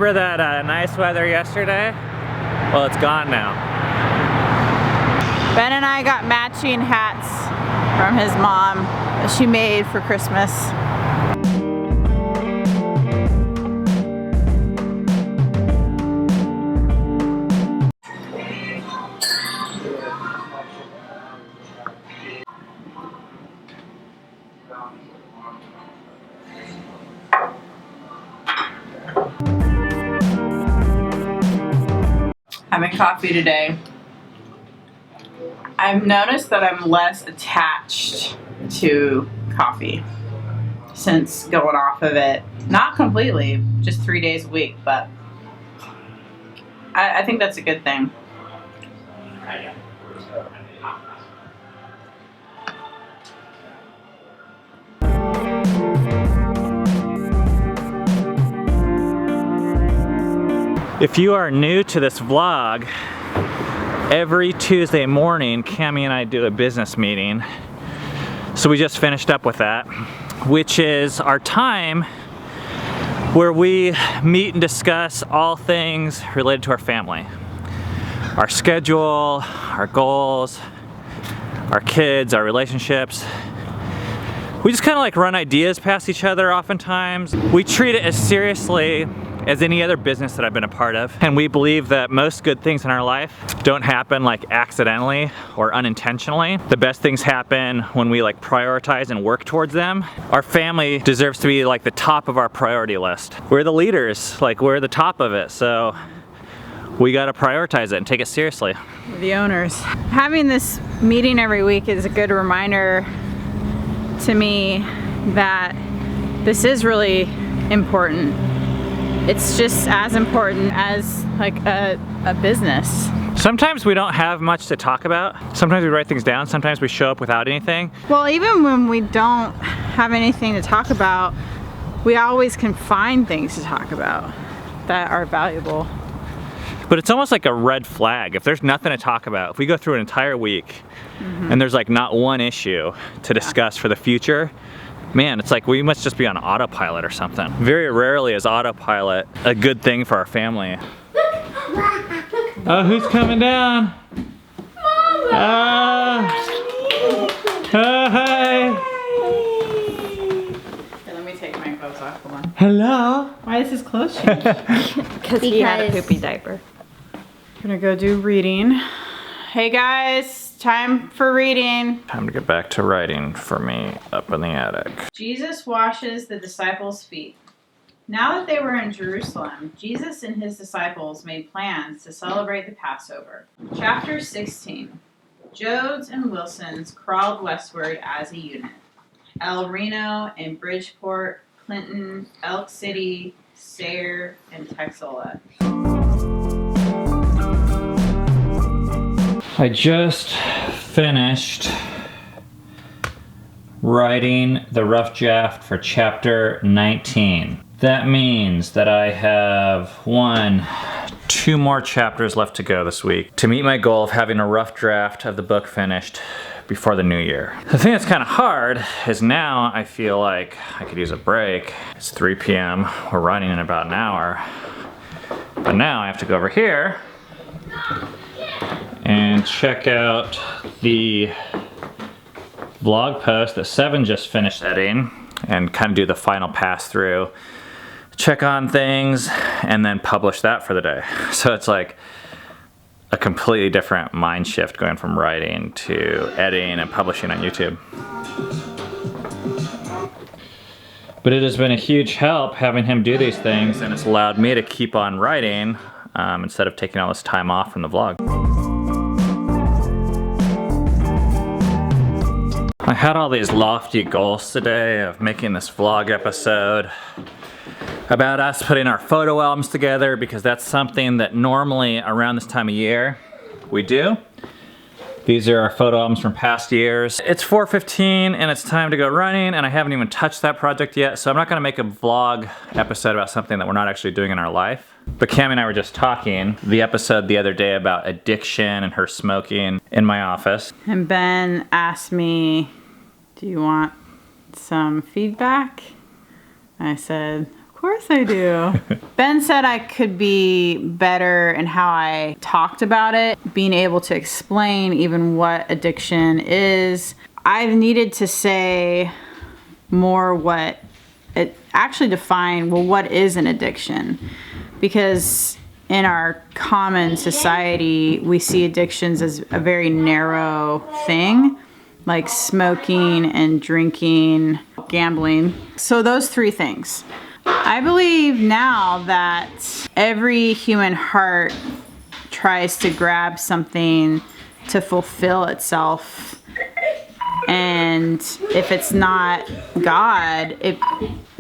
Remember that nice weather yesterday? Well, it's gone now. Ben and I got matching hats from his mom that she made for Christmas. Having coffee today. I've noticed that I'm less attached to coffee since going off of it. Not completely, just 3 days a week, but I think that's a good thing. If you are new to this vlog, every Tuesday morning, Cami and I do a business meeting. So we just finished up with that, which is our time where we meet and discuss all things related to our family. Our schedule, our goals, our kids, our relationships. We just kind of like run ideas past each other oftentimes. We treat it as seriously as any other business that I've been a part of. And we believe that most good things in our life don't happen like accidentally or unintentionally. The best things happen when we like prioritize and work towards them. Our family deserves to be like the top of our priority list. We're the leaders, like we're the top of it. So we gotta prioritize it and take it seriously. The owners. Having this meeting every week is a good reminder to me that this is really important. It's just as important as like a business. Sometimes we don't have much to talk about. Sometimes we write things down. Sometimes we show up without anything. Well, even when we don't have anything to talk about, we always can find things to talk about that are valuable. But it's almost like a red flag. If there's nothing to talk about, if we go through an entire week and there's like not one issue to discuss for the future, man, it's like we must just be on autopilot or something. Very rarely is autopilot a good thing for our family. Oh, who's coming down? Mama! Oh, hi! Here, let me take my clothes off. Hold on. Hello? Why is his clothes changed? Because he had a poopy diaper. I'm gonna go do reading. Hey guys, time for reading. Time to get back to writing for me up in the attic. Jesus washes the disciples' feet. Now that they were in Jerusalem, Jesus and his disciples made plans to celebrate the Passover. Chapter 16. Jodes and Wilsons crawled westward as a unit. El Reno and Bridgeport, Clinton, Elk City, Sayre, and Texola. I just finished writing the rough draft for chapter 19. That means that I have 2 more chapters left to go this week to meet my goal of having a rough draft of the book finished before the new year. The thing that's kind of hard is now I feel like I could use a break. It's 3 p.m. We're running in about an hour. But now I have to go over here and check out the blog post that Seven just finished editing and kind of do the final pass through, check on things, and then publish that for the day. So it's like a completely different mind shift going from writing to editing and publishing on YouTube. But it has been a huge help having him do these things, and it's allowed me to keep on writing instead of taking all this time off from the vlog. I had all these lofty goals today of making this vlog episode about us putting our photo albums together, because that's something that normally around this time of year we do. These are our photo albums from past years. It's 4:15 and it's time to go running, and I haven't even touched that project yet, so I'm not gonna make a vlog episode about something that we're not actually doing in our life. But Cami and I were just talking the episode the other day about addiction and her smoking in my office. And Ben asked me, do you want some feedback? I said, of course I do. Ben said I could be better in how I talked about it, being able to explain even what addiction is. I've needed to say more what it actually define, well, what is an addiction? Because in our common society, we see addictions as a very narrow thing, like smoking and drinking, gambling. So those three things. I believe now that every human heart tries to grab something to fulfill itself. And if it's not God, it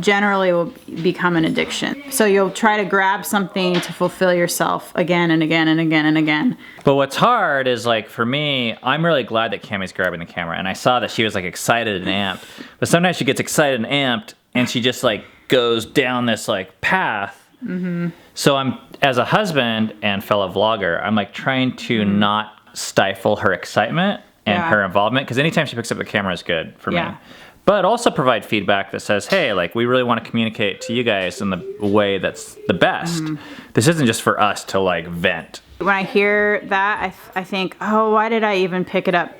generally will become an addiction. So you'll try to grab something to fulfill yourself again and again and again and again. But what's hard is, like, for me, I'm really glad that Cammie's grabbing the camera, and I saw that she was like excited and amped. But sometimes she gets excited and amped, and she just like goes down this like path. Mm-hmm. So I'm, as a husband and fellow vlogger, I'm like trying to not stifle her excitement and her involvement, because anytime she picks up the camera is good for me. But also provide feedback that says, hey, like, we really want to communicate to you guys in the way that's the best. This isn't just for us to like vent. When I hear that, I think, oh, why did I even pick it up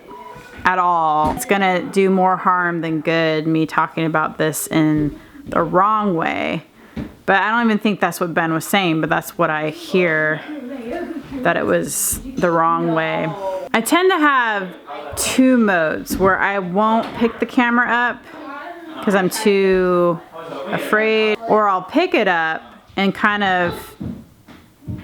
at all? It's gonna do more harm than good, me talking about this in the wrong way. But I don't even think that's what Ben was saying, but that's what I hear, that it was the wrong way. I tend to have two modes where I won't pick the camera up because I'm too afraid, or I'll pick it up and kind of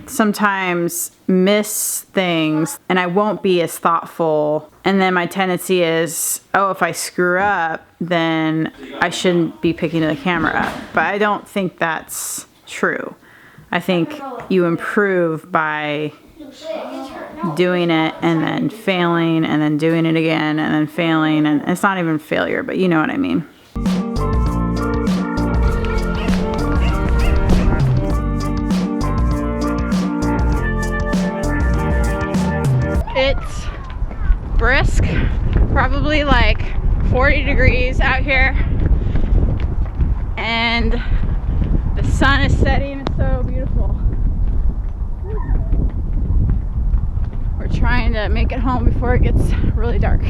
sometimes miss things and I won't be as thoughtful. And then my tendency is, oh, if I screw up, then I shouldn't be picking the camera up. But I don't think that's true. I think you improve by doing it and then failing and then doing it again and then failing, and it's not even failure, but you know what I mean. It's brisk, probably like 40 degrees out here, and the sun is setting. It's so beautiful. We're trying to make it home before it gets really dark.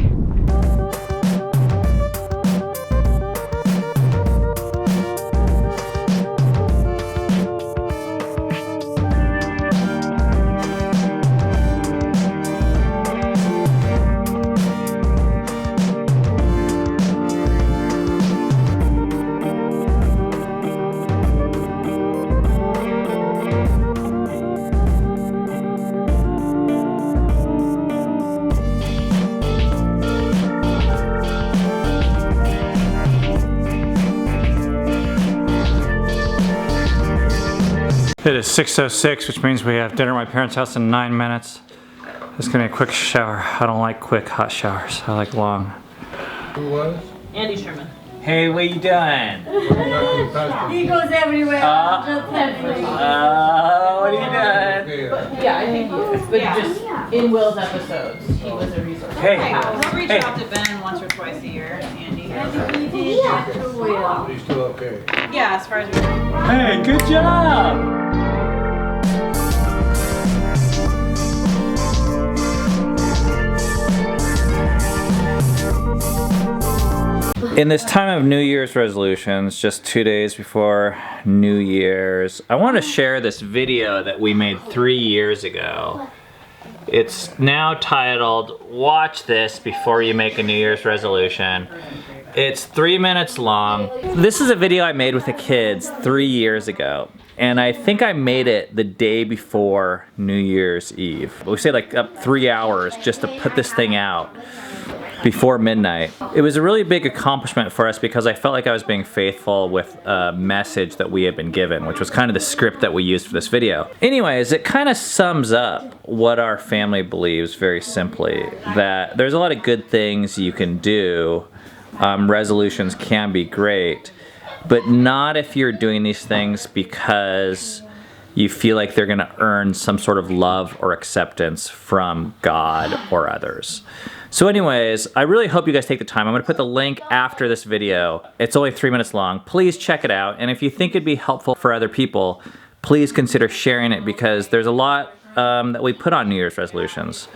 It is 6:06, which means we have dinner at my parents' house in 9 minutes. It's gonna be a quick shower. I don't like quick hot showers. I like long. Who was? Andy Sherman. Hey, what you doing? He goes everywhere. Just everywhere. What are you doing? Yeah, I think he is. But just in Will's episodes, he was a resource. Hey. He'll reach out to Ben once or twice a year, Andy. He's still okay. Yeah, as far as we're Hey, good job! In this time of New Year's resolutions, just 2 days before New Year's, I want to share this video that we made 3 years ago. It's now titled, Watch This Before You Make a New Year's Resolution. It's 3 minutes long. This is a video I made with the kids 3 years ago. And I think I made it the day before New Year's Eve. We say like up 3 hours just to put this thing out before midnight. It was a really big accomplishment for us because I felt like I was being faithful with a message that we had been given, which was kind of the script that we used for this video. Anyways, it kind of sums up what our family believes very simply, that there's a lot of good things you can do. Resolutions can be great, but not if you're doing these things because you feel like they're gonna earn some sort of love or acceptance from God or others. So anyways, I really hope you guys take the time. I'm gonna put the link after this video. It's only 3 minutes long. Please check it out. And if you think it'd be helpful for other people, please consider sharing it because there's a lot that we put on New Year's resolutions.